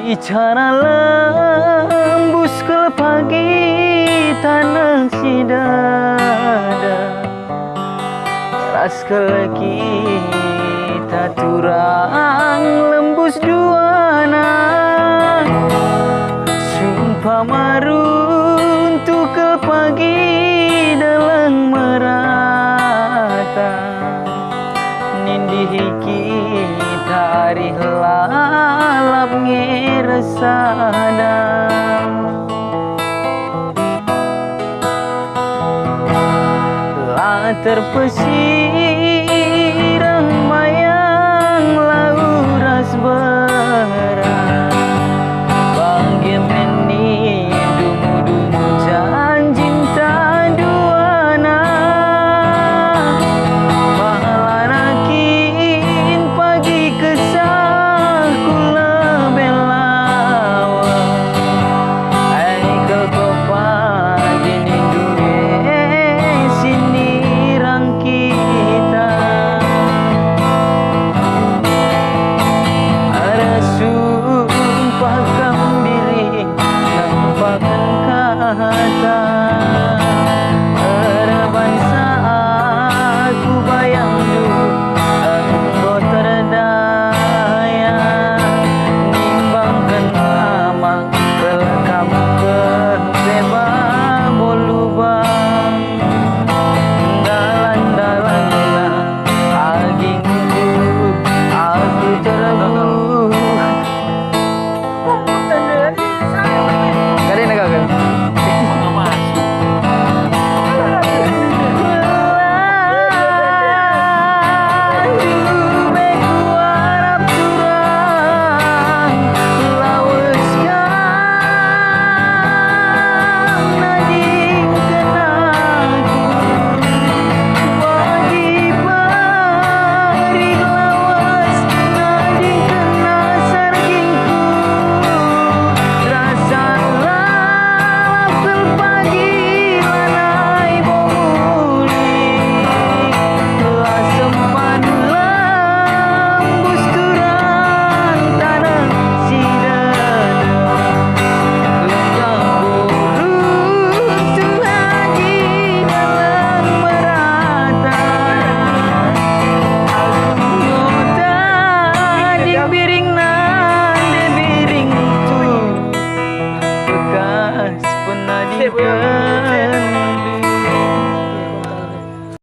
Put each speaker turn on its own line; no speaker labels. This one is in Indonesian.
Bicara lembus ke pagi tanah sidada, ras ke kita turang lembus duana, sumpah maruntuh ke pagi dalam merata, nindih kita hari lalap ngeresana. La terpesirang mayang lauras berat, bagaimana dumu-dumu janjinta duana, malarakin pagi kesah kula belawa, ai kau pagi ninduwe sinirang kita, ada sumpah kambiri nampakkan kata, bangsa aku bayang dulu engkau terdaya, nimbangkan amang pelakam kebeba bolubang, dalan-dalanlah agingku aku terbuh. Kali nak kan?